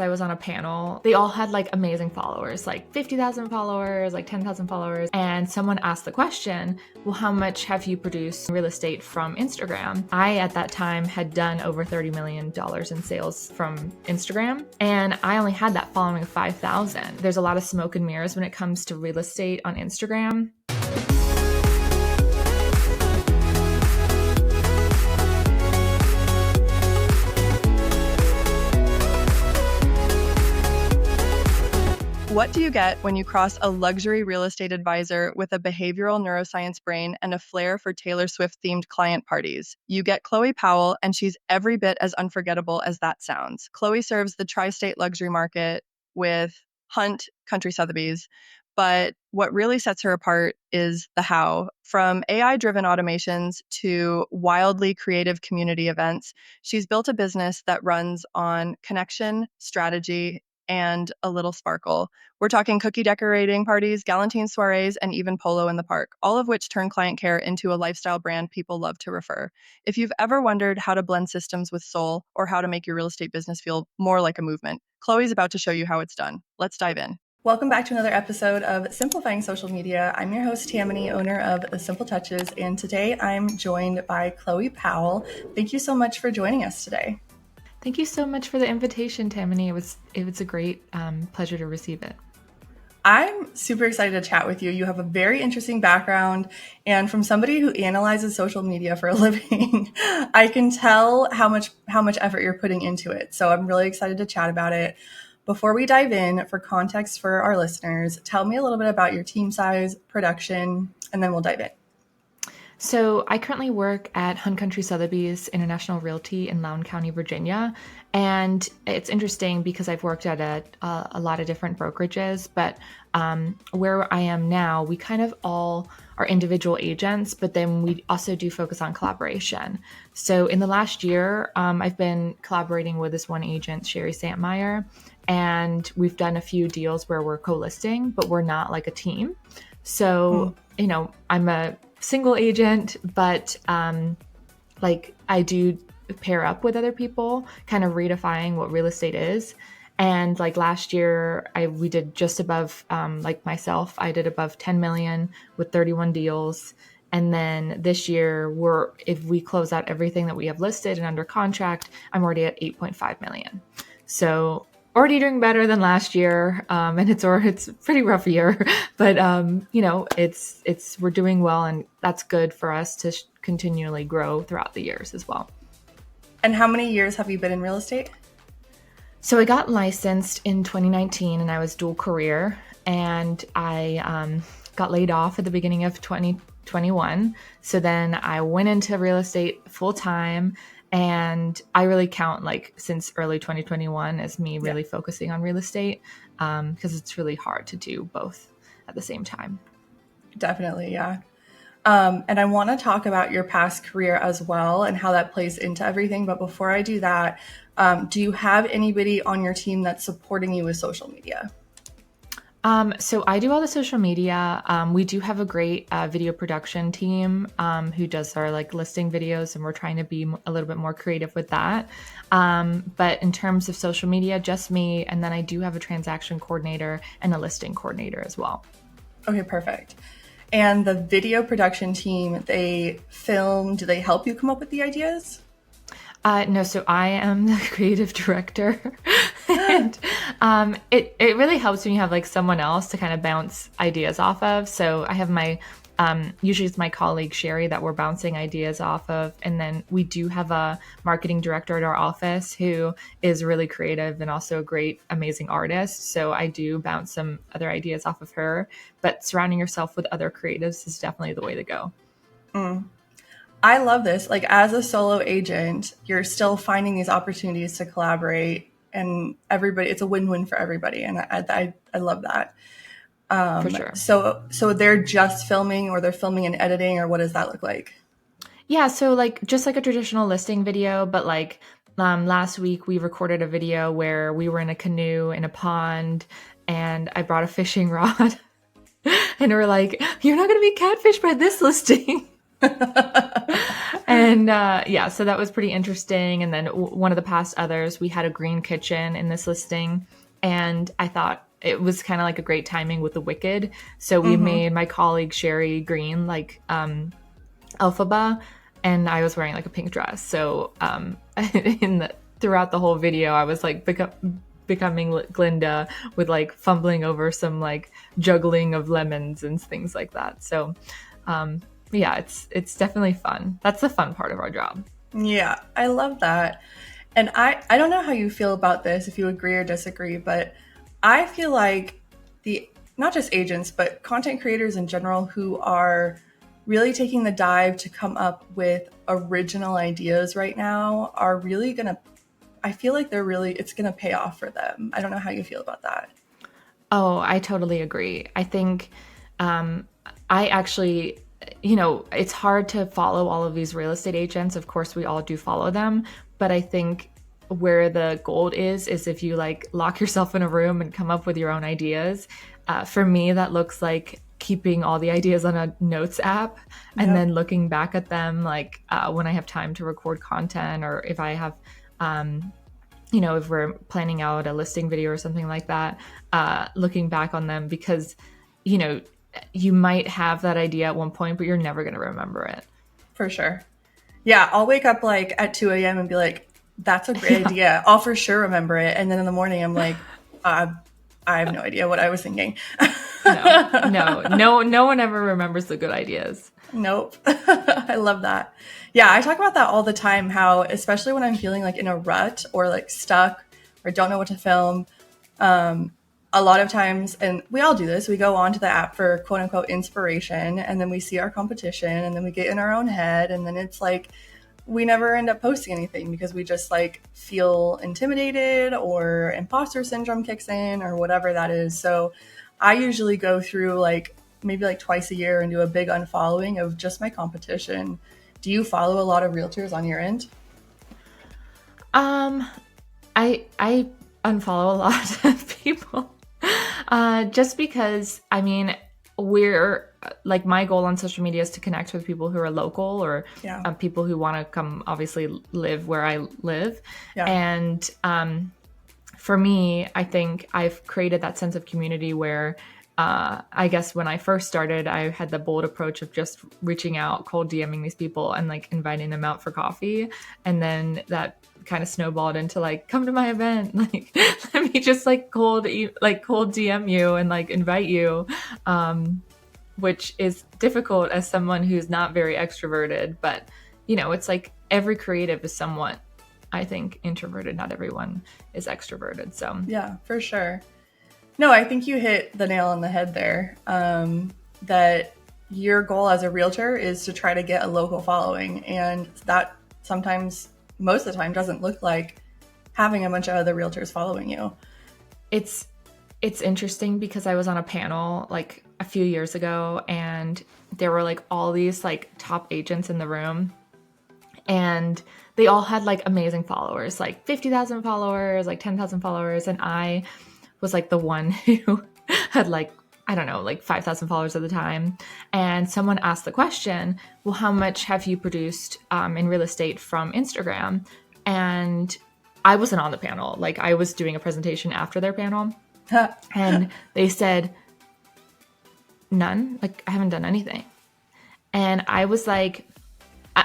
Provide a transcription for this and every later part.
I was on a panel. They all had like amazing followers, like 50,000 followers, like 10,000 followers. And someone asked the question, well, how much have you produced real estate from Instagram? I, at that time, had done over $30 million in sales from Instagram. And I only had that following of 5,000. There's a lot of smoke and mirrors when it comes to real estate on Instagram. What do you get when you cross a luxury real estate advisor with a behavioral neuroscience brain and a flair for Taylor Swift-themed client parties? You get Chloe Powell, and she's every bit as unforgettable as that sounds. Chloe serves the tri-state luxury market with Hunt Country Sotheby's, but what really sets her apart is the how. From AI-driven automations to wildly creative community events, she's built a business that runs on connection, strategy, and a little sparkle. We're talking cookie decorating parties, galantine soirees, and even polo in the park, all of which turn client care into a lifestyle brand people love to refer. If you've ever wondered how to blend systems with soul or how to make your real estate business feel more like a movement, Chloe's about to show you how it's done. Let's dive in. Welcome back to another episode of Simplifying Social Media. I'm your host, Tamany, owner of The Simple Touches, and today I'm joined by Chloe Powell. Thank you so much for joining us today. Thank you so much for the invitation, Tamany. It was a great pleasure to receive it. I'm super excited to chat with you. You have a very interesting background, and from somebody who analyzes social media for a living, I can tell how much effort you're putting into it. So I'm really excited to chat about it. Before we dive in, for context for our listeners, tell me a little bit about your team size, production, and then we'll dive in. So I currently work at Hunt Country Sotheby's International Realty in Loudoun County, Virginia. And it's interesting because I've worked at a lot of different brokerages, but where I am now, we kind of all are individual agents, but then we also do focus on collaboration. So in the last year, I've been collaborating with this one agent, Sherry Santmeyer, and we've done a few deals where we're co-listing, but we're not like a team. So, I'm a single agent, but I do pair up with other people, kind of redefining what real estate is. And like last year, we did just above, myself, I did above 10 million with 31 deals. And then this year, if we close out everything that we have listed and under contract, I'm already at 8.5 million. So already doing better than last year, and it's a pretty rough year, but we're doing well, and that's good for us to continually grow throughout the years as well. And how many years have you been in real estate? So I got licensed in 2019, and I was dual career, and I got laid off at the beginning of 2021. So then I went into real estate full time. And I really count since early 2021 as me really focusing on real estate because it's really hard to do both at the same time. Definitely, yeah. And I want to talk about your past career as well and how that plays into everything. But before I do that, do you have anybody on your team that's supporting you with social media? So I do all the social media. We do have a great video production team who does our listing videos, and we're trying to be a little bit more creative with that. But in terms of social media, just me. And then I do have a transaction coordinator and a listing coordinator as well. Okay, perfect. And the video production team, do they help you come up with the ideas? No, so I am the creative director, and it really helps when you have someone else to kind of bounce ideas off of. So I have usually it's my colleague Sherry that we're bouncing ideas off of, and then we do have a marketing director at our office who is really creative and also a great, amazing artist. So I do bounce some other ideas off of her, but surrounding yourself with other creatives is definitely the way to go. I love this. As a solo agent, you're still finding these opportunities to collaborate, and it's a win-win for everybody. And I love that. For sure. So they're just filming, or they're filming and editing, or what does that look like? Yeah. So just like a traditional listing video, but last week we recorded a video where we were in a canoe in a pond, and I brought a fishing rod and we're like, you're not going to be catfished by this listing. And yeah, so that was pretty interesting. And then one of the past others, we had a green kitchen in this listing, and I thought it was kind of like a great timing with the Wicked. So we Mm-hmm. made my colleague Sherry green, like Elphaba, and I was wearing like a pink dress. So throughout the whole video, I was like becoming Glinda with like fumbling over some like juggling of lemons and things like that. So um, yeah, it's definitely fun. That's the fun part of our job. Yeah, I love that. And I don't know how you feel about this, if you agree or disagree, but I feel like the not just agents, but content creators in general who are really taking the dive to come up with original ideas right now are really gonna I feel like it's gonna pay off for them. I don't know how you feel about that. Oh, I totally agree. I think um, I actually, it's hard to follow all of these real estate agents. Of course, we all do follow them, but I think where the gold is if you like lock yourself in a room and come up with your own ideas. For me, that looks like keeping all the ideas on a notes app and Yep, then looking back at them like when I have time to record content or if I have if we're planning out a listing video or something like that, looking back on them because, you know, you might have that idea at one point, but you're never going to remember it. for sure. Yeah, I'll wake up like at 2 a.m. and be like, that's a great Yeah. idea. I'll for sure remember it. And then in the morning, I'm like, uh, I have no idea what I was thinking. No one ever remembers the good ideas. Nope. I love that. Yeah, I talk about that all the time. How, especially when I'm feeling like in a rut or like stuck or don't know what to film, um, a lot of times, and we all do this, we go onto the app for quote unquote inspiration, and then we see our competition, and then we get in our own head, and then it's like we never end up posting anything because we just like feel intimidated or imposter syndrome kicks in or whatever that is. So I usually go through like maybe like twice a year and do a big unfollowing of just my competition. Do you follow a lot of realtors on your end? Um, I unfollow a lot of people, just because I mean we're like my goal on social media is to connect with people who are local or Yeah. people who want to come obviously live where I live, Yeah. and for me, I think I've created that sense of community where I guess when I first started, I had the bold approach of just reaching out, cold DMing these people and like inviting them out for coffee. And then that kind of snowballed into like, come to my event. Like, let me just like cold DM you and like invite you. Which is difficult as someone who's not very extroverted, but it's like every creative is somewhat, I think, introverted. Not everyone is extroverted. So Yeah, for sure. No, I think you hit the nail on the head there. That your goal as a realtor is to try to get a local following. And that sometimes, most of the time, doesn't look like having a bunch of other realtors following you. it's it's interesting because I was on a panel like a few years ago and there were like all these like top agents in the room and they all had like amazing followers, like 50,000 followers, like 10,000 followers. And I was like the one who had like, I don't know, like 5,000 followers at the time. And someone asked the question, well, how much have you produced in real estate from Instagram? And I wasn't on the panel. Like I was doing a presentation after their panel. And they said, none. Like I haven't done anything. And I was like,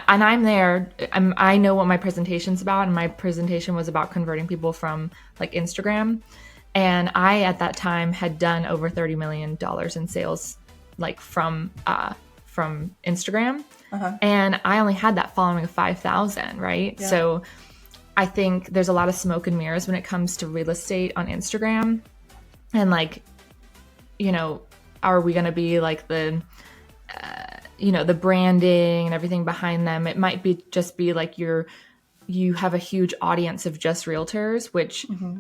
and I'm there. I know what my presentation's about, and my presentation was about converting people from like Instagram. And I at that time had done over $30 million in sales, like from Instagram. Uh-huh. And I only had that following of 5,000, right? Yeah. So I think there's a lot of smoke and mirrors when it comes to real estate on Instagram. And like, are we going to be like the branding and everything behind them? It might be just be like you have a huge audience of just realtors, which Mm-hmm.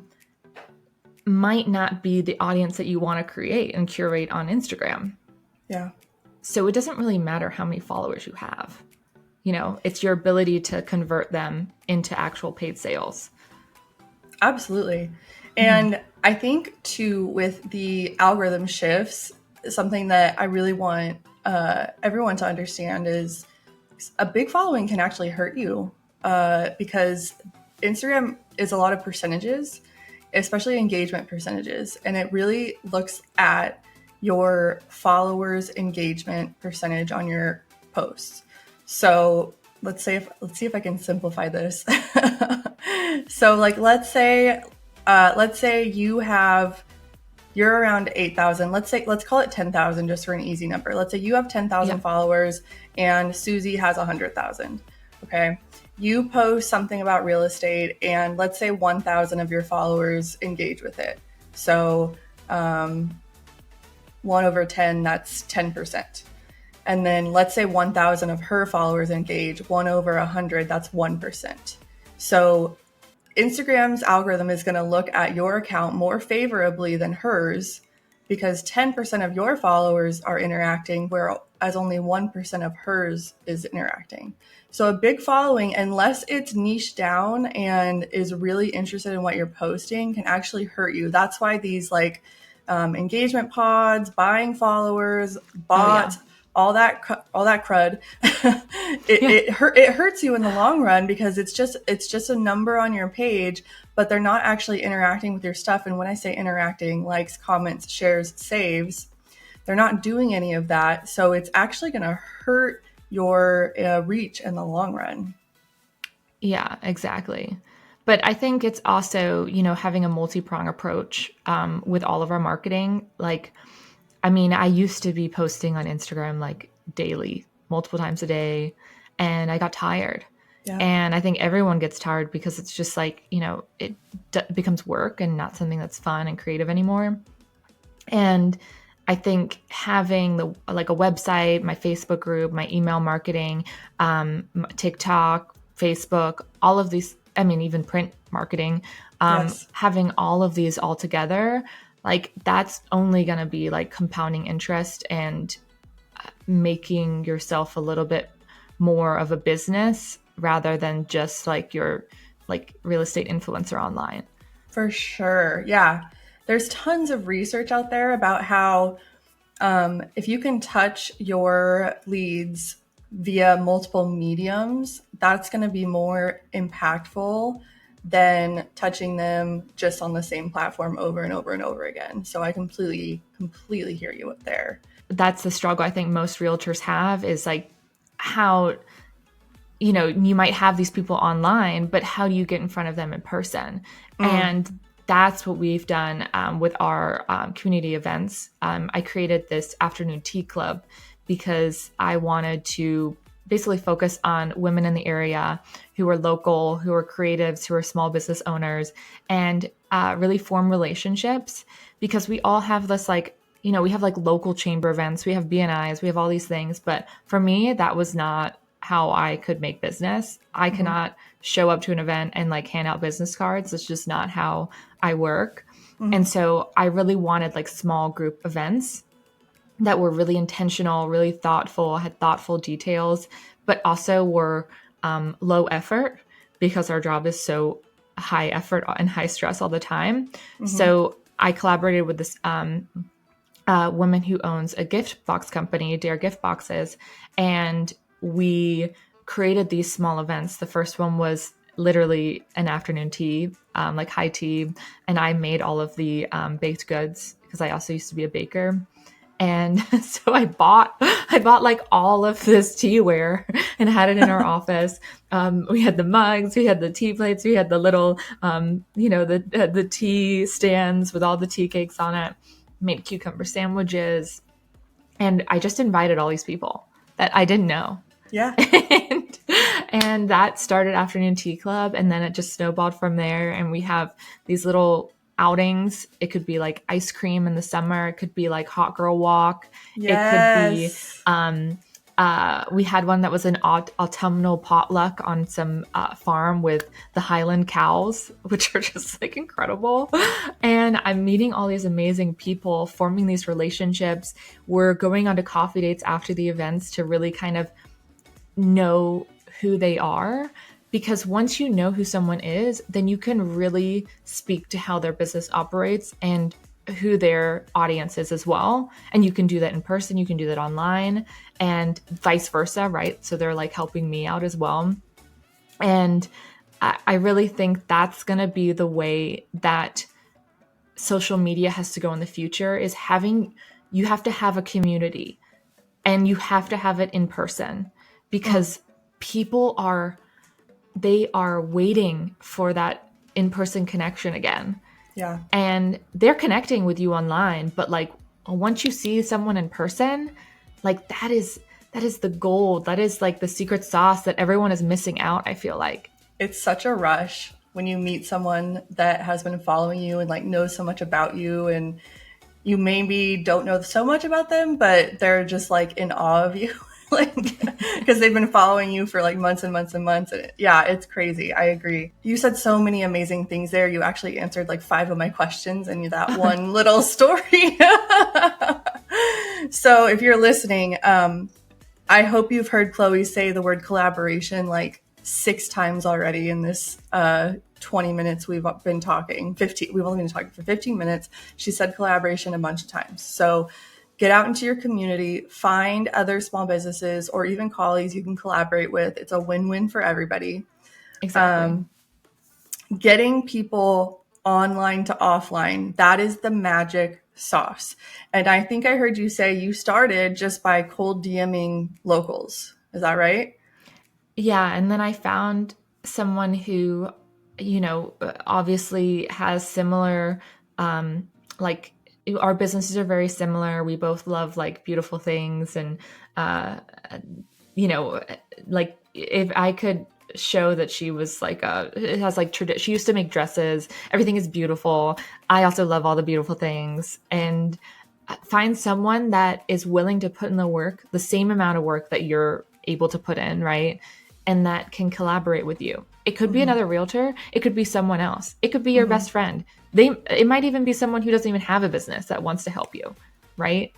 might not be the audience that you want to create and curate on Instagram. Yeah. So it doesn't really matter how many followers you have. It's your ability to convert them into actual paid sales. Absolutely. And I think too, with the algorithm shifts, something that I really want everyone to understand is a big following can actually hurt you because Instagram is a lot of percentages, especially engagement percentages, and it really looks at your followers' engagement percentage on your posts. So let's see if I can simplify this. So like let's say you're around 8,000. Let's call it 10,000 just for an easy number. Let's say you have 10,000 followers and Susie has 100,000. Okay. You post something about real estate and let's say 1,000 of your followers engage with it. So 1/10, that's 10%. And then let's say 1,000 of her followers engage, 1/100, that's 1%. So Instagram's algorithm is going to look at your account more favorably than hers because 10% of your followers are interacting, whereas only 1% of hers is interacting. So a big following, unless it's niche down and is really interested in what you're posting, can actually hurt you. That's why these like engagement pods, buying followers, bots, all that crud, it hurts you in the long run because it's just a number on your page, but they're not actually interacting with your stuff. And when I say interacting, likes, comments, shares, saves, they're not doing any of that. So it's actually going to hurt your reach in the long run. Yeah, exactly. But I think it's also, having a multi-prong approach with all of our marketing. Like, I mean, I used to be posting on Instagram like daily, multiple times a day, and I got tired. Yeah. And I think everyone gets tired because it's just like, it becomes work and not something that's fun and creative anymore. And I think having like a website, my Facebook group, my email marketing, TikTok, Facebook, all of these, I mean, even print marketing, having all of these all together, like that's only going to be like compounding interest and making yourself a little bit more of a business rather than just like your like real estate influencer online. For sure. Yeah. There's tons of research out there about how if you can touch your leads via multiple mediums, that's going to be more impactful than touching them just on the same platform over and over and over again. So I completely hear you there. That's the struggle I think most realtors have is like how, you might have these people online, but how do you get in front of them in person? And that's what we've done with our community events. I created this afternoon tea club because I wanted to basically focus on women in the area who are local, who are creatives, who are small business owners, and really form relationships because we all have this like, we have like local chamber events, we have BNIs, we have all these things. But for me, that was not how I could make business. I cannot show up to an event and like hand out business cards. It's just not how I work. And so I really wanted like small group events that were really intentional, really thoughtful, had thoughtful details, but also were low effort because our job is so high effort and high stress all the time. So I collaborated with this woman who owns a gift box company, Dare Gift Boxes, and we created these small events. The first one was literally an afternoon tea, like high tea, and I made all of the baked goods because I also used to be a baker. And so I bought like all of this teaware and had it in our office. We had the mugs, we had the tea plates, we had the little, the tea stands with all the tea cakes on it, made cucumber sandwiches. And I just invited all these people that I didn't know. Yeah. And that started Afternoon Tea Club. And then it just snowballed from there. And we have these little outings. It could be like ice cream in the summer. It could be like hot girl walk. Yes. It could be, we had one that was an autumnal potluck on some farm with the Highland cows, which are just like incredible. And I'm meeting all these amazing people, forming these relationships. We're going on to coffee dates after the events to really kind of know who they are. Because once you know who someone is, then you can really speak to how their business operates and who their audience is as well. And you can do that in person, you can do that online, and vice versa, right? So they're like helping me out as well. And I really think that's going to be the way that social media has to go in the future, is you have to have a community, and you have to have it in person, because they are waiting for that in-person connection again. Yeah. And they're connecting with you online, but like once you see someone in person, like that is the gold. That is like the secret sauce that everyone is missing out, I feel like. It's such a rush when you meet someone that has been following you and like knows so much about you, and you maybe don't know so much about them, but they're just like in awe of you. Like, because they've been following you for like months and months and months. And yeah, it's crazy. I agree. You said so many amazing things there. You actually answered like 5 of my questions in that one little story. So if you're listening, I hope you've heard Chloe say the word collaboration like 6 times already in this 20 minutes we've been talking. 15. We've only been talking for 15 minutes. She said collaboration a bunch of times. So get out into your community, find other small businesses or even colleagues you can collaborate with. It's a win-win for everybody. Exactly. Getting people online to offline, that is the magic sauce. And I think I heard you say you started just by cold DMing locals. Is that right? Yeah, and then I found someone who, obviously has similar, like our businesses are very similar. We both love like beautiful things, and you know, like if I could show that she was like it has like she used to make dresses. Everything is beautiful. I also love all the beautiful things, and find someone that is willing to put in the work, the same amount of work that you're able to put in, right? And that can collaborate with you. It could be another realtor. It could be someone else. It could be your best friend. It might even be someone who doesn't even have a business that wants to help you, right?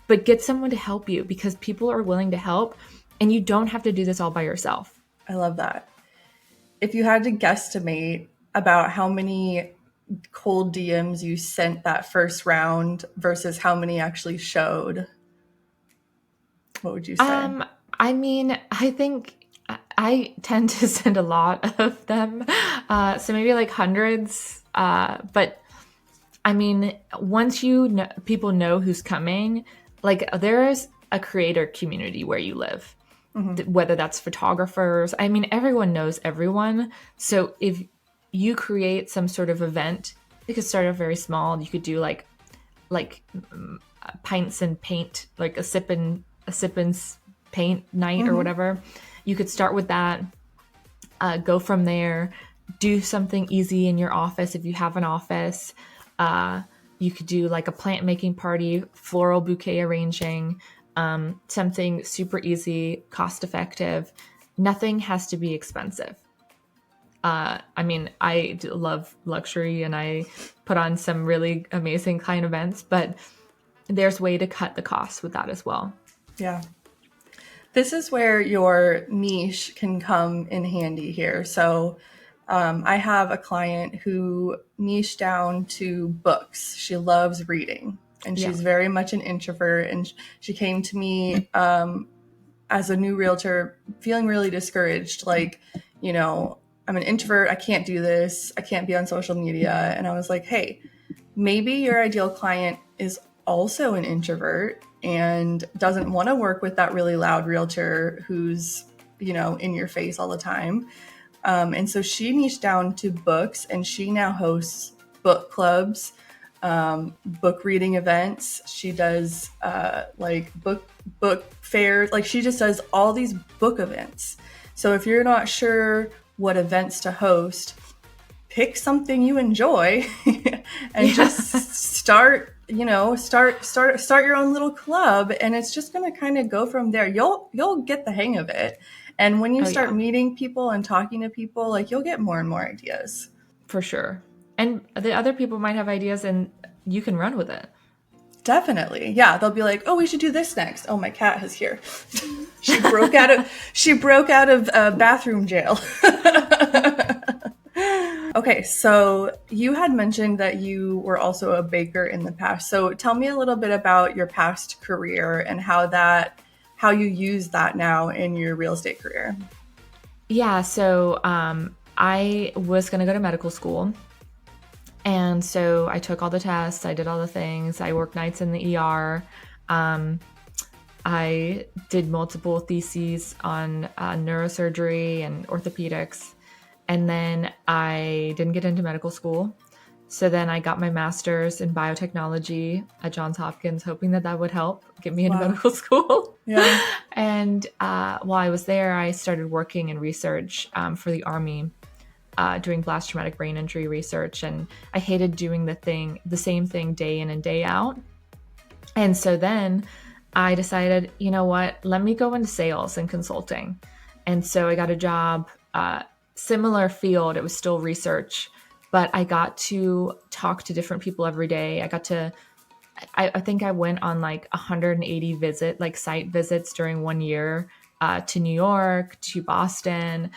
But get someone to help you, because people are willing to help, and you don't have to do this all by yourself. I love that. If you had to guesstimate about how many cold DMs you sent that first round versus how many actually showed, what would you say? I mean, I think I tend to send a lot of them. So maybe like hundreds. But I mean, once people know who's coming, like there's a creator community where you live, whether that's photographers. I mean, everyone knows everyone. So if you create some sort of event, you could start off very small. You could do like pints and paint, like a sip and paint night or whatever. You could start with that, go from there, do something easy in your office if you have an office. You could do like a plant making party, floral bouquet arranging, something super easy, cost effective. Nothing has to be expensive. I mean, I love luxury and I put on some really amazing client events, but there's a way to cut the costs with that as well. Yeah. This is where your niche can come in handy here. So I have a client who niched down to books. She loves reading, and she's very much an introvert. And she came to me as a new realtor feeling really discouraged. Like, I'm an introvert. I can't do this. I can't be on social media. And I was like, hey, maybe your ideal client is also an introvert and doesn't want to work with that really loud realtor who's, in your face all the time. And so she niched down to books, and she now hosts book clubs, book reading events. She does like book fairs. Like she just does all these book events. So if you're not sure what events to host, pick something you enjoy and just start your own little club, and it's just going to kind of go from there. You'll get the hang of it. And when you start meeting people and talking to people, like you'll get more and more ideas. For sure. And the other people might have ideas and you can run with it. Definitely. Yeah. They'll be like, oh, we should do this next. Oh, my cat is here. She broke out of bathroom jail. Okay, so you had mentioned that you were also a baker in the past. So tell me a little bit about your past career and how you use that now in your real estate career. Yeah, so I was going to go to medical school. And so I took all the tests, I did all the things. I worked nights in the ER. Um, I did multiple theses on neurosurgery and orthopedics. And then I didn't get into medical school. So then I got my master's in biotechnology at Johns Hopkins, hoping that that would help get me into Wow. medical school. Yeah. And while I was there, I started working in research for the Army, doing blast traumatic brain injury research. And I hated doing the same thing day in and day out. And so then I decided, you know what, let me go into sales and consulting. And so I got a job, similar field. It was still research, but I got to talk to different people every day. I think I went on like 180 site visits during one year, to New York, to Boston,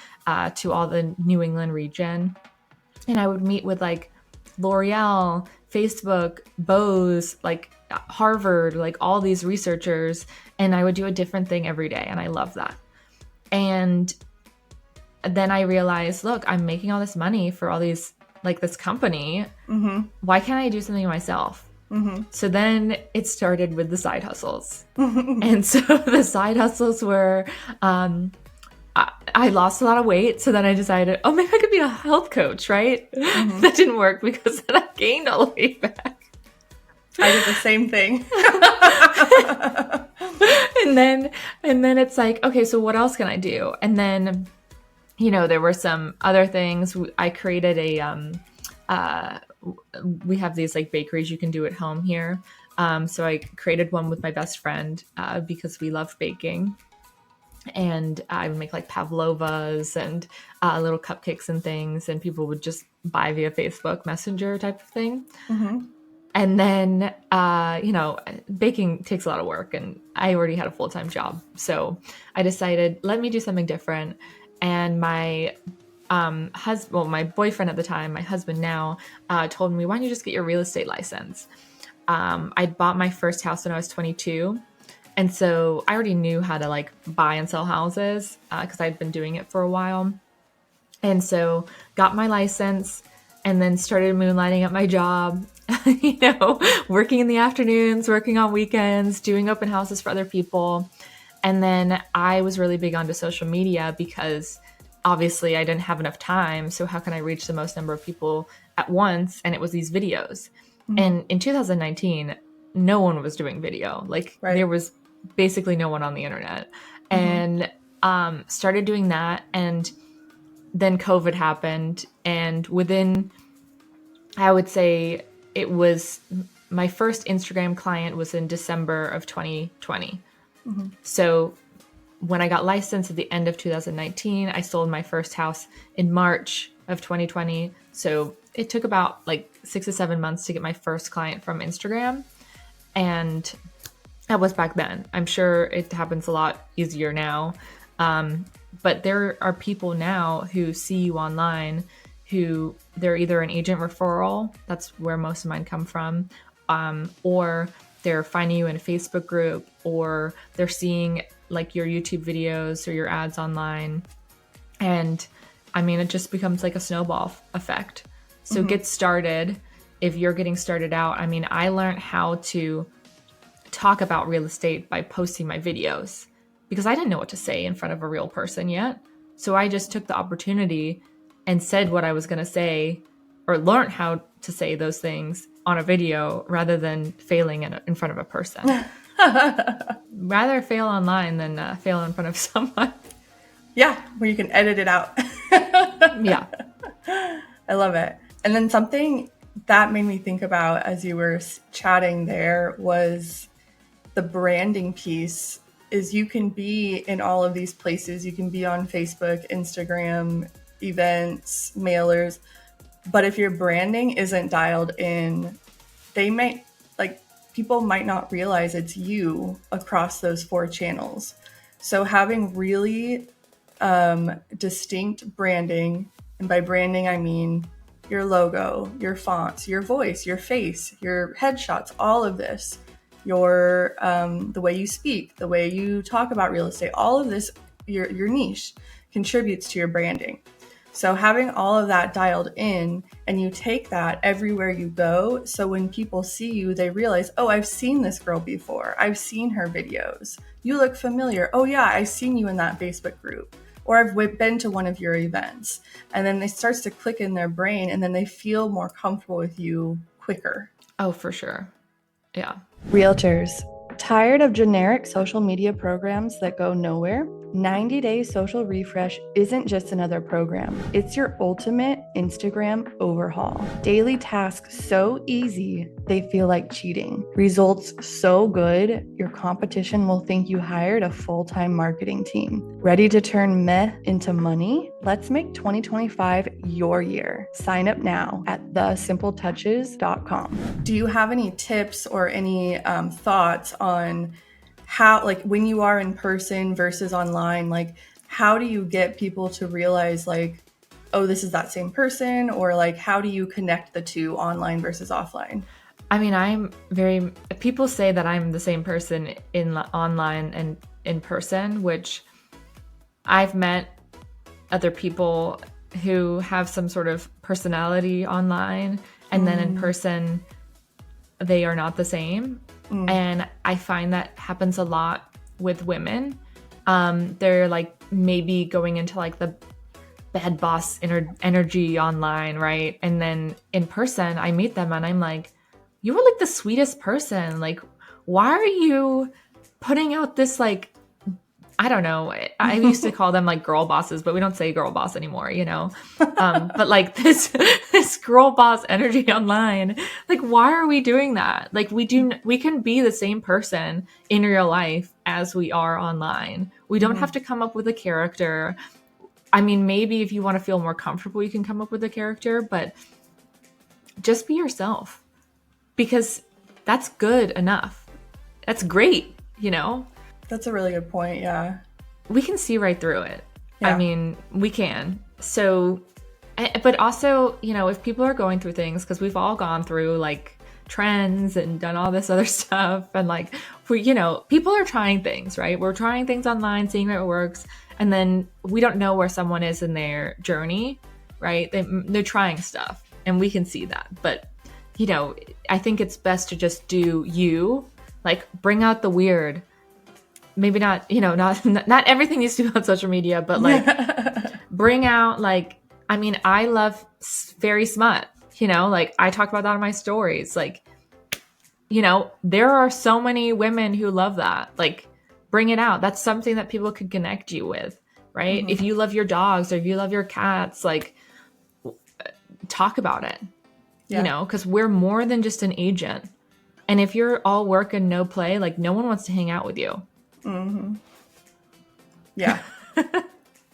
to all the New England region. And I would meet with like L'Oreal, Facebook, Bose, like Harvard, like all these researchers, and I would do a different thing every day, and I love that. And then I realized, look, I'm making all this money for all these, like this company. Mm-hmm. Why can't I do something myself? Mm-hmm. So then it started with the side hustles. And so the side hustles were, I lost a lot of weight. So then I decided, oh, maybe I could be a health coach, right? Mm-hmm. That didn't work because then I gained all the weight back. I did the same thing. and then it's like, okay, so what else can I do? And then, there were some other things. I created we have these like bakeries you can do at home here. So I created one with my best friend because we love baking. And I would make like pavlovas and little cupcakes and things, and people would just buy via Facebook Messenger type of thing. Mm-hmm. And then, baking takes a lot of work, and I already had a full-time job. So I decided, let me do something different. And my my boyfriend at the time, my husband now, told me, why don't you just get your real estate license? I bought my first house when I was 22. And so I already knew how to like buy and sell houses because I'd been doing it for a while. And so got my license and then started moonlighting at my job, working in the afternoons, working on weekends, doing open houses for other people. And then I was really big onto social media because obviously I didn't have enough time. So how can I reach the most number of people at once? And it was these videos. Mm-hmm. And in 2019, no one was doing video. Like There was basically no one on the internet. Mm-hmm. And started doing that. And then COVID happened. And within, I would say it was my first Instagram client was in December of 2020. Mm-hmm. So when I got licensed at the end of 2019, I sold my first house in March of 2020. So it took about like 6 to 7 months to get my first client from Instagram. And that was back then. I'm sure it happens a lot easier now. But there are people now who see you online who they're either an agent referral, that's where most of mine come from, or they're finding you in a Facebook group, or they're seeing like your YouTube videos or your ads online. And I mean, it just becomes like a snowball effect. So Get started. If you're getting started out, I mean, I learned how to talk about real estate by posting my videos because I didn't know what to say in front of a real person yet. So I just took the opportunity and said what I was going to say, or learned how to say those things on a video rather than failing in front of a person. Rather fail online than fail in front of someone. Yeah, where you can edit it out. Yeah. I love it. And then something that made me think about as you were chatting there was the branding piece. Is you can be in all of these places. You can be on Facebook, Instagram, events, mailers. But if your branding isn't dialed in, people might not realize it's you across those 4 channels. So having really distinct branding, and by branding, I mean your logo, your fonts, your voice, your face, your headshots, all of this, your the way you speak, the way you talk about real estate, all of this, your niche contributes to your branding. So having all of that dialed in, and you take that everywhere you go. So when people see you, they realize, oh, I've seen this girl before. I've seen her videos. You look familiar. Oh yeah, I've seen you in that Facebook group, or I've been to one of your events. And then it starts to click in their brain, and then they feel more comfortable with you quicker. Oh, for sure. Yeah. Realtors, tired of generic social media programs that go nowhere? 90-Day Social Refresh isn't just another program. It's your ultimate Instagram overhaul. Daily tasks so easy, they feel like cheating. Results so good, your competition will think you hired a full-time marketing team. Ready to turn meh into money? Let's make 2025 your year. Sign up now at thesimpletouches.com. Do you have any tips or any thoughts on how, like, when you are in person versus online, like, how do you get people to realize, like, oh, this is that same person? Or like, how do you connect the two, online versus offline? I mean, people say that I'm the same person in online and in person, which I've met other people who have some sort of personality online, and then in person, they are not the same. And I find that happens a lot with women. They're like maybe going into like the bad boss energy online, right? And then in person, I meet them and I'm like, you were like the sweetest person. Like, why are you putting out this, like, I don't know. I used to call them like girl bosses, but we don't say girl boss anymore, you know? But like this girl boss energy online, like, why are we doing that? Like, we can be the same person in real life as we are online. We don't have to come up with a character. I mean, maybe if you want to feel more comfortable, you can come up with a character, but just be yourself, because that's good enough. That's great, you know? That's a really good point. Yeah. We can see right through it. Yeah. I mean, we can. So, but also, you know, if people are going through things, because we've all gone through like trends and done all this other stuff. And like, you know, people are trying things, right? We're trying things online, seeing what works. And then we don't know where someone is in their journey, right? They're trying stuff, and we can see that. But, you know, I think it's best to just do you, like, bring out the weird. Maybe not, you know, not everything needs to be on social media, but like bring out, like, I mean, I love very smut, you know, like I talk about that on my stories. Like, you know, there are so many women who love that. Like, bring it out. That's something that people could connect you with, right? If you love your dogs or if you love your cats, like, talk about it, you know, because we're more than just an agent. And if you're all work and no play, like, no one wants to hang out with you. Yeah.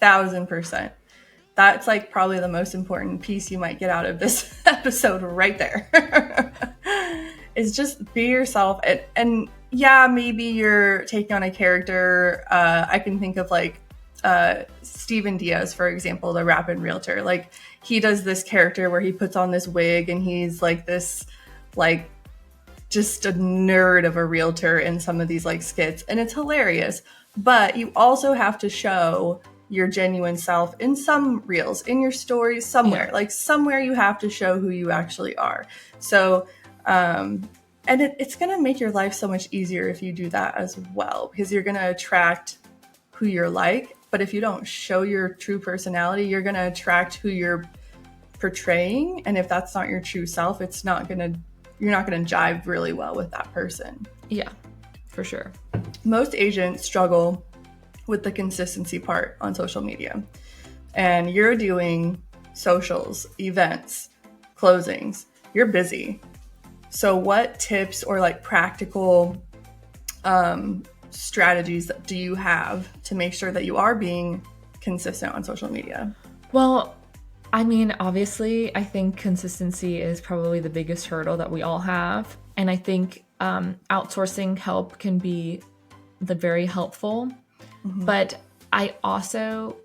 1000%. That's like probably the most important piece you might get out of this episode right there. Is just be yourself. And yeah, maybe you're taking on a character. I can think of like Steven Diaz, for example, the Rapid Realtor. Like, he does this character where he puts on this wig and he's like this, like, just a nerd of a realtor in some of these like skits, and it's hilarious. But you also have to show your genuine self in some reels, in your stories, somewhere. Like, somewhere you have to show who you actually are. So and it's going to make your life so much easier if you do that as well, because you're going to attract who you're like. But if you don't show your true personality, you're going to attract who you're portraying. And if that's not your true self, you're not going to jive really well with that person. Yeah, for sure. Most agents struggle with the consistency part on social media. And you're doing socials, events, closings. You're busy. So what tips or like practical strategies do you have to make sure that you are being consistent on social media? Well, I mean, obviously, I think consistency is probably the biggest hurdle that we all have. And I think outsourcing help can be very helpful. But I also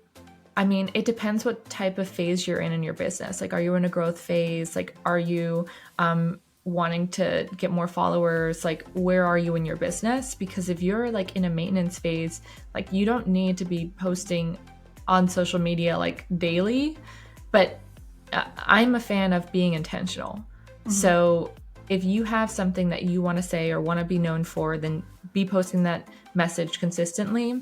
I mean, it depends what type of phase you're in your business. Like, are you in a growth phase? Like, are you wanting to get more followers? Like, where are you in your business? Because if you're like in a maintenance phase, like you don't need to be posting on social media like daily, but I'm a fan of being intentional. Mm-hmm. So if you have something that you want to say or want to be known for, then be posting that message consistently.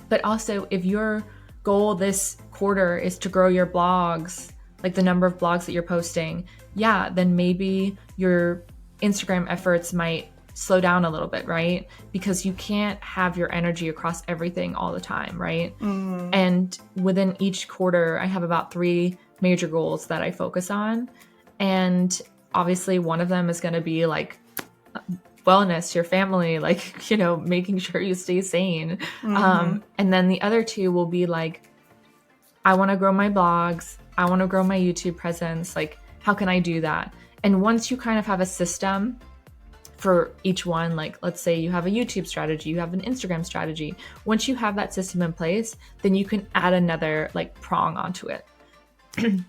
But also, if your goal this quarter is to grow your blogs, like the number of blogs that you're posting, yeah, then maybe your Instagram efforts might slow down a little bit, right? Because you can't have your energy across everything all the time, right? And within each quarter, I have about 3 major goals that I focus on. And obviously one of them is going to be like wellness, your family, like, you know, making sure you stay sane. And then the other 2 will be like, I want to grow my blogs. I want to grow my YouTube presence. Like, how can I do that? And once you kind of have a system for each one, like let's say you have a YouTube strategy, you have an Instagram strategy. Once you have that system in place, then you can add another like prong onto it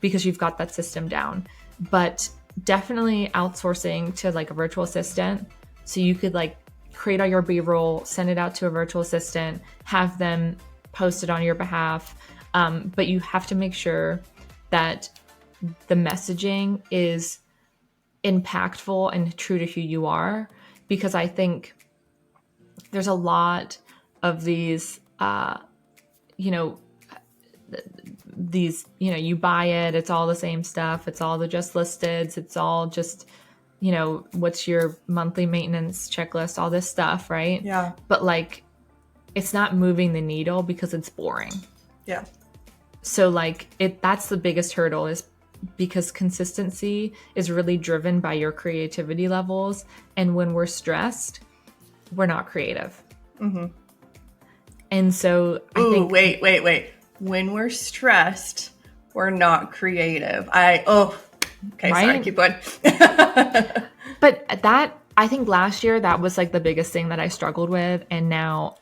because you've got that system down. But definitely outsourcing to like a virtual assistant. So you could like create all your B-roll, send it out to a virtual assistant, have them post it on your behalf. But you have to make sure that the messaging is impactful and true to who you are, because I think there's a lot of these, you know, you buy it, it's all the same stuff. It's all the just listeds. It's all just, you know, what's your monthly maintenance checklist, all this stuff, right? Yeah. But like, it's not moving the needle because it's boring. Yeah. So like that's the biggest hurdle, is because consistency is really driven by your creativity levels. And when we're stressed, we're not creative. And so I think... Wait. When we're stressed, we're not creative. Okay, right? Sorry, keep going. But that, I think last year, that was like the biggest thing that I struggled with. And now,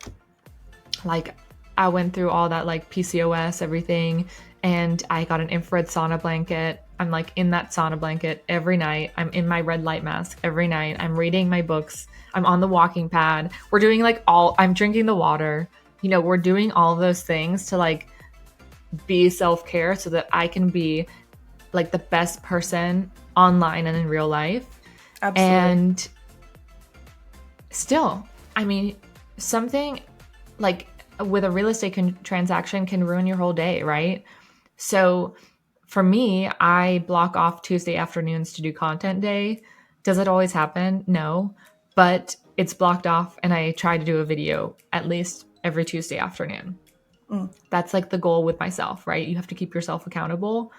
like, I went through all that like PCOS, everything, and I got an infrared sauna blanket. I'm like in that sauna blanket every night. I'm in my red light mask every night. I'm reading my books. I'm on the walking pad. We're doing like I'm drinking the water. You know, we're doing all those things to like be self-care so that I can be like the best person online and in real life. Absolutely. And still, I mean, something like with a real estate transaction can ruin your whole day, right? So for me, I block off Tuesday afternoons to do content day. Does it always happen? No, but it's blocked off, and I try to do a video at least every Tuesday afternoon. That's like the goal with myself, right? You have to keep yourself accountable.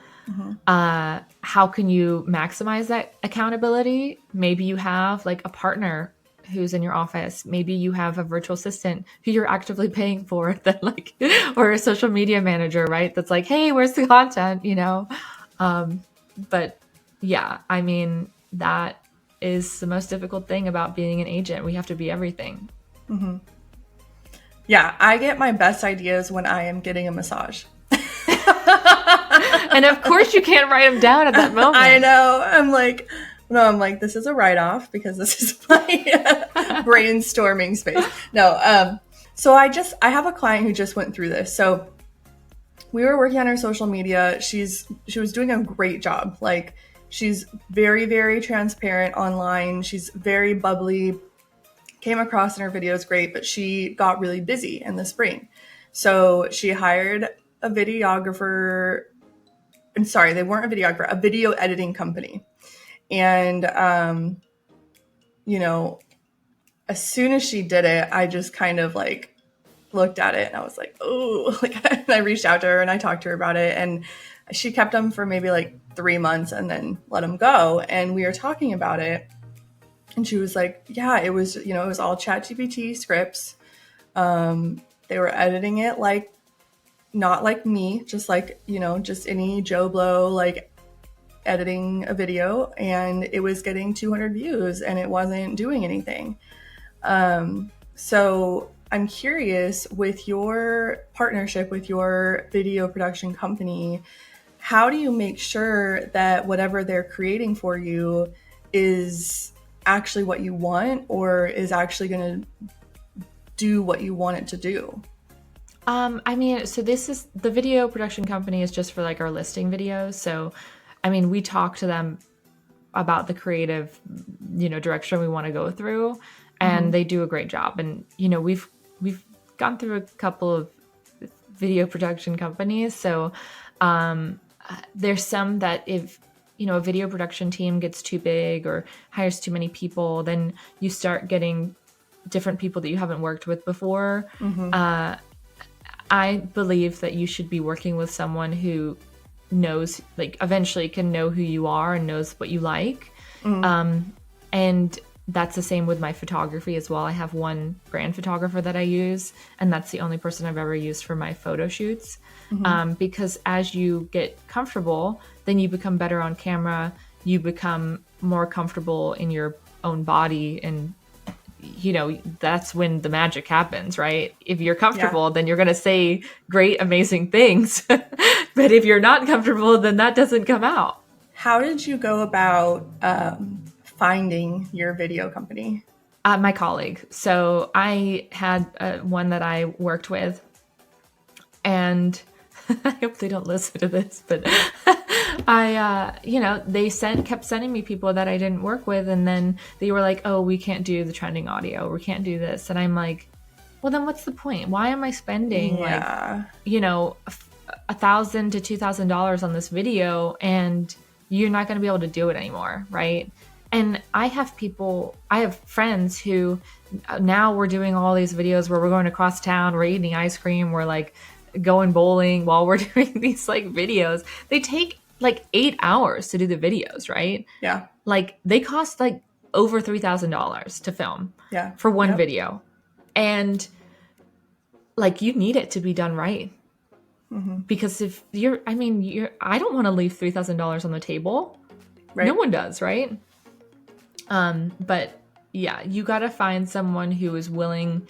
How can you maximize that accountability? Maybe you have like a partner who's in your office. Maybe you have a virtual assistant who you're actively paying for, that like, or a social media manager, right? That's like, hey, where's the content, you know? But yeah, I mean, that is the most difficult thing about being an agent. We have to be everything. Yeah, I get my best ideas when I am getting a massage. And of course you can't write them down at that moment. I know. I'm like, this is a write-off because this is my brainstorming space. No, so I have a client who just went through this. So we were working on her social media. She was doing a great job. Like, she's very, very transparent online. She's very bubbly. Came across in her videos great, but she got really busy in the spring. So she hired a videographer. I'm sorry, they weren't a videographer, a video editing company. And, you know, as soon as she did it, I just kind of like looked at it and I was like, oh, like I reached out to her and I talked to her about it, and she kept them for maybe like 3 months and then let them go. And we were talking about it. And she was like, yeah, it was all ChatGPT scripts. They were editing it like, not like me, just like, just any Joe Blow, like editing a video, and it was getting 200 views and it wasn't doing anything. So I'm curious, with your partnership with your video production company, how do you make sure that whatever they're creating for you is actually what you want or is actually going to do what you want it to do? I mean, so this is the video production company is just for like our listing videos. So, I mean, we talk to them about the creative, direction we want to go through, and they do a great job. And we've gone through a couple of video production companies, so there's some that if a video production team gets too big or hires too many people, then you start getting different people that you haven't worked with before. I believe that you should be working with someone who knows, like, eventually can know who you are and knows what you like. And that's the same with my photography as well. I have one brand photographer that I use, and that's the only person I've ever used for my photo shoots. Because as you get comfortable, then you become better on camera. You become more comfortable in your own body, and that's when the magic happens, right? If you're comfortable, then you're going to say great, amazing things. But if you're not comfortable, then that doesn't come out. How did you go about finding your video company? My colleague. So I had one that I worked with, and I hope they don't listen to this, but they kept sending me people that I didn't work with, and then they were like, "Oh, we can't do the trending audio. We can't do this." And I'm like, "Well, then what's the point? Why am I spending $1,000 to $2,000 on this video, and you're not going to be able to do it anymore, right?" And I have friends who now we're doing all these videos where we're going across town, we're eating ice cream, we're like going bowling while we're doing these like videos. They take like 8 hours to do the videos, right? Yeah. Like they cost like over $3,000 to film for one video. And like you need it to be done right. Because if I don't want to leave $3,000 on the table. Right. No one does, right? But yeah, you got to find someone who is willing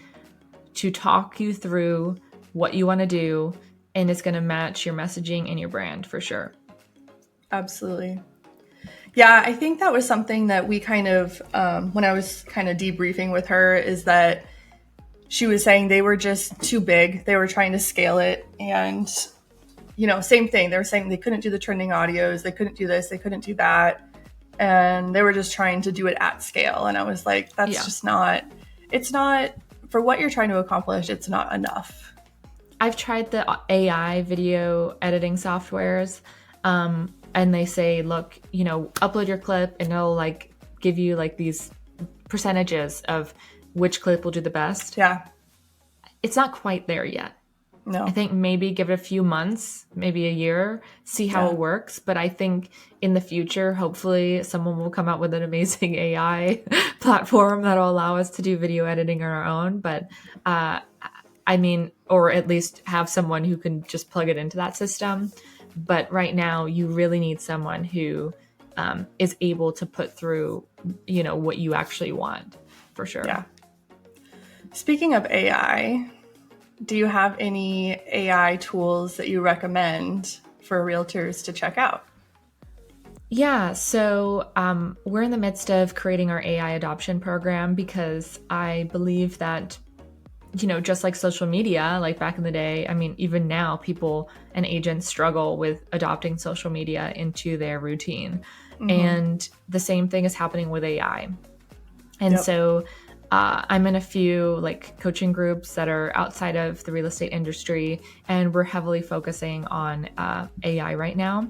to talk you through what you want to do, and it's going to match your messaging and your brand for sure. Absolutely. Yeah, I think that was something that we kind of, when I was kind of debriefing with her, is that she was saying they were just too big. They were trying to scale it. And, same thing. They were saying they couldn't do the trending audios. They couldn't do this. They couldn't do that. And they were just trying to do it at scale. And I was like, that's just not, it's not, for what you're trying to accomplish, it's not enough. I've tried the AI video editing softwares, and they say, look, upload your clip and it'll like give you like these percentages of which clip will do the best. Yeah. It's not quite there yet. No. I think maybe give it a few months, maybe a year, see how it works. But I think in the future, hopefully someone will come out with an amazing AI platform that'll allow us to do video editing on our own. But or at least have someone who can just plug it into that system. But right now, you really need someone who is able to put through, what you actually want, for sure. Yeah. Speaking of AI, do you have any AI tools that you recommend for realtors to check out? Yeah, so we're in the midst of creating our AI adoption program because I believe that just like social media, like back in the day, even now people and agents struggle with adopting social media into their routine. And the same thing is happening with AI. And so I'm in a few like coaching groups that are outside of the real estate industry, and we're heavily focusing on AI right now.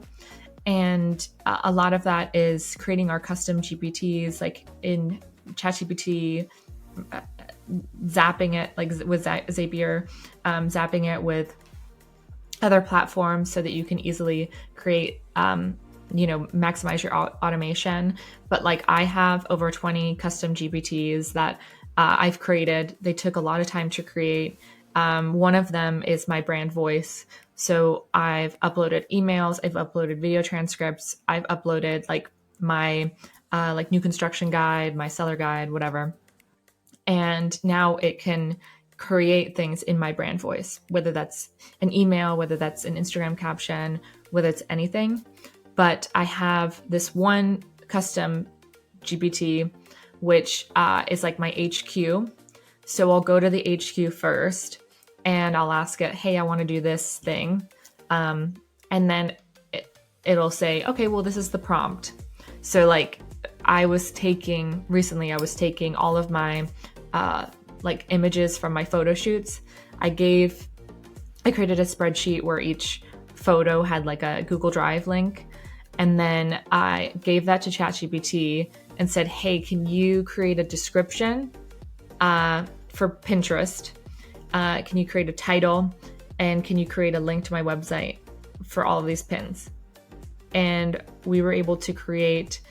And a lot of that is creating our custom GPTs, like in ChatGPT, zapping it like with Zapier, zapping it with other platforms so that you can easily create, maximize your automation. But like I have over 20 custom GPTs that I've created. They took a lot of time to create. One of them is my brand voice. So I've uploaded emails, I've uploaded video transcripts, I've uploaded like my new construction guide, my seller guide, whatever. And now it can create things in my brand voice, whether that's an email, whether that's an Instagram caption, whether it's anything. But I have this one custom GPT, which is like my HQ. So I'll go to the HQ first and I'll ask it, hey, I want to do this thing. And then it'll say, okay, well, this is the prompt. So like recently I was taking all of my like images from my photo shoots. I created a spreadsheet where each photo had like a Google Drive link. And then I gave that to ChatGPT and said, hey, can you create a description for Pinterest? Can you create a title? And can you create a link to my website for all of these pins? And we were able to create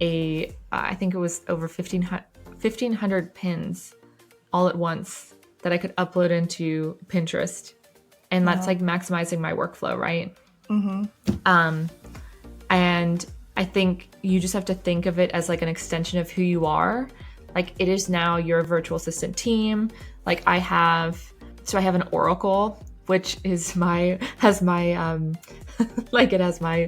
I think it was over 1,500 pins all at once that I could upload into Pinterest. And that's like maximizing my workflow, right? Mm-hmm. And I think you just have to think of it as like an extension of who you are. Like it is now your virtual assistant team. Like I have an Oracle, which has my like it has my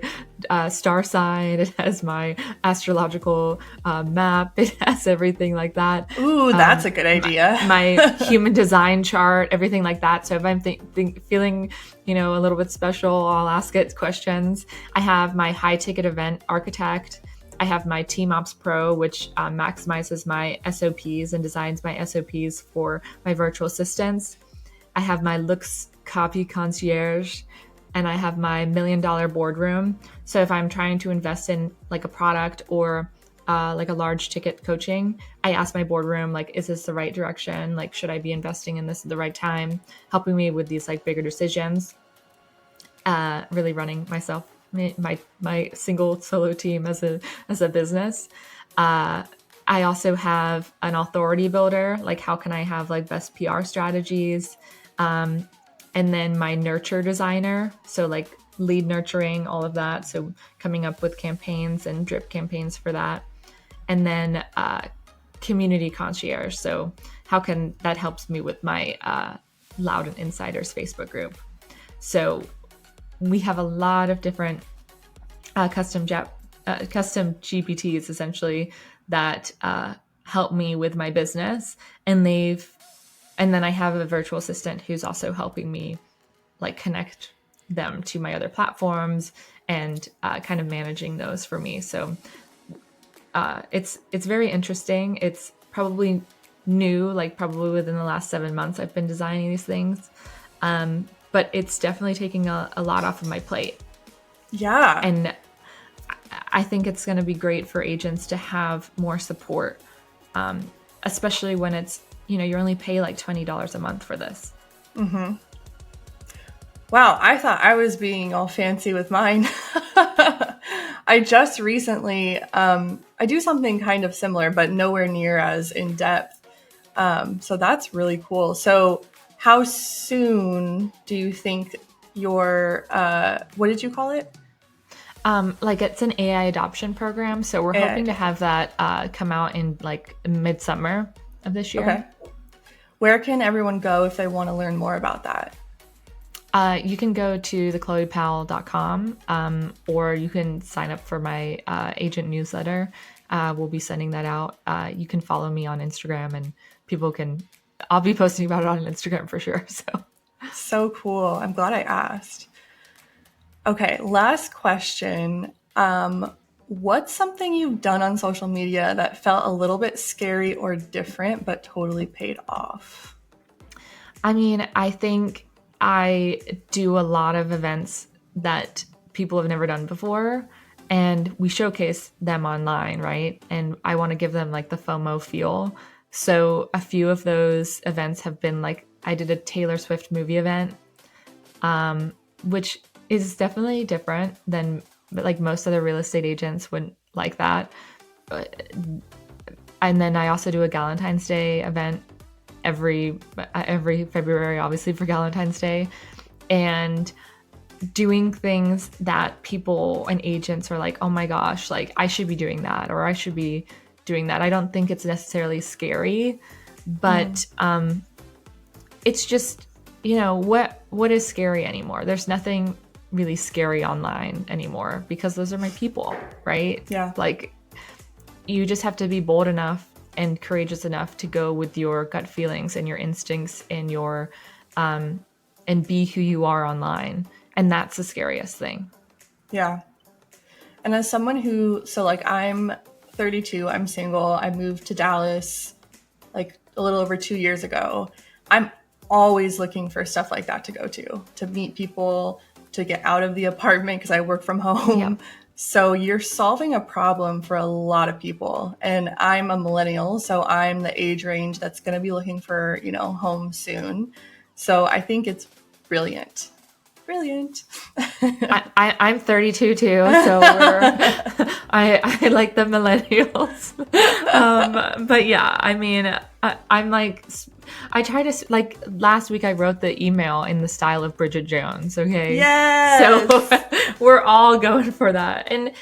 star sign, it has my astrological map, it has everything like that. Ooh, that's a good idea. my human design chart, everything like that. So if I'm feeling, a little bit special, I'll ask it questions. I have my high ticket event architect. I have my Team Ops Pro, which maximizes my SOPs and designs my SOPs for my virtual assistants. I have my looks copy concierge, and I have my $1 million boardroom. So if I'm trying to invest in like a product or like a large ticket coaching, I ask my boardroom, like, is this the right direction? Like, should I be investing in this at the right time? Helping me with these like bigger decisions. Really running myself, my single solo team as a business. I also have an authority builder, like how can I have like best PR strategies? And then my nurture designer, so like lead nurturing, all of that. So coming up with campaigns and drip campaigns for that. And then community concierge. So how can that helps me with my Loud and Insiders Facebook group. So we have a lot of different custom GPTs essentially that help me with my business, and then I have a virtual assistant who's also helping me like connect them to my other platforms and kind of managing those for me. So it's very interesting. It's probably new, like probably within the last 7 months I've been designing these things. But it's definitely taking a lot off of my plate. Yeah. And I think it's going to be great for agents to have more support, especially when it's, you only pay like $20 a month for this. Mm-hmm. Wow, I thought I was being all fancy with mine. I just recently, I do something kind of similar, but nowhere near as in depth. So that's really cool. So how soon do you think your, what did you call it? Like it's an AI adoption program. So we're hoping to have that come out in like midsummer of this year. Okay. Where can everyone go if they want to learn more about that? You can go to thechloepowell.com, or you can sign up for my agent newsletter. We'll be sending that out. You can follow me on Instagram, and I'll be posting about it on Instagram for sure. So cool. I'm glad I asked. Okay, last question. What's something you've done on social media that felt a little bit scary or different, but totally paid off? I mean, I think I do a lot of events that people have never done before, and we showcase them online, right? And I want to give them like the FOMO feel. So a few of those events have been like, I did a Taylor Swift movie event, which is definitely different than like most other real estate agents wouldn't like that. And then I also do a Valentine's Day event every February, obviously for Valentine's Day, and doing things that people and agents are like, oh my gosh, like I should be doing that, or I should be doing that. I don't think it's necessarily scary, but it's just, what is scary anymore? There's nothing really scary online anymore because those are my people, right? Yeah. Like, you just have to be bold enough and courageous enough to go with your gut feelings and your instincts and your and be who you are online. And that's the scariest thing. Yeah. And as someone I'm 32, I'm single, I moved to Dallas like a little over 2 years ago. I'm always looking for stuff like that to go to meet people, to get out of the apartment because I work from home. Yep. So you're solving a problem for a lot of people. And I'm a millennial, so I'm the age range that's going to be looking for, home soon. So I think it's brilliant. Brilliant. I'm 32 too, so I like the millennials. But yeah, I mean, I'm like, I try to, like, last week I wrote the email in the style of Bridget Jones. Okay. Yes. So we're all going for that. And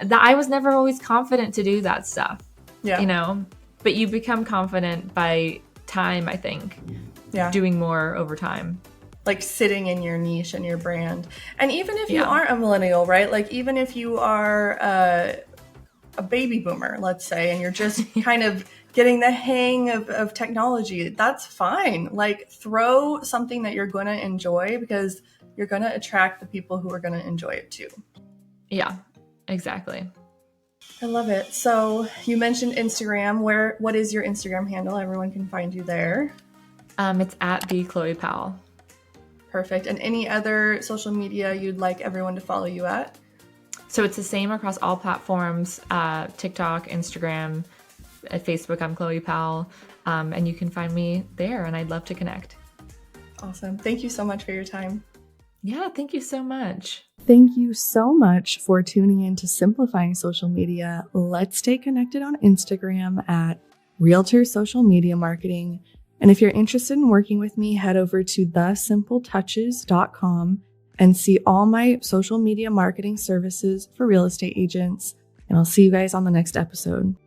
I was never always confident to do that stuff, but you become confident by time, I think, doing more over time. Like sitting in your niche and your brand. And even if you aren't a millennial, right? Like even if you are a baby boomer, let's say, and you're just kind of getting the hang of technology, that's fine. Like throw something that you're going to enjoy because you're going to attract the people who are going to enjoy it too. Yeah, exactly. I love it. So you mentioned Instagram. What is your Instagram handle? Everyone can find you there. It's at the Chloe Powell. Perfect. And any other social media you'd like everyone to follow you at? So it's the same across all platforms, TikTok, Instagram, at Facebook, I'm Chloe Powell. And you can find me there, and I'd love to connect. Awesome. Thank you so much for your time. Yeah, thank you so much. Thank you so much for tuning in to Simplifying Social Media. Let's stay connected on Instagram at Realtor Social Media Marketing. And if you're interested in working with me, head over to thesimpletouches.com and see all my social media marketing services for real estate agents. And I'll see you guys on the next episode.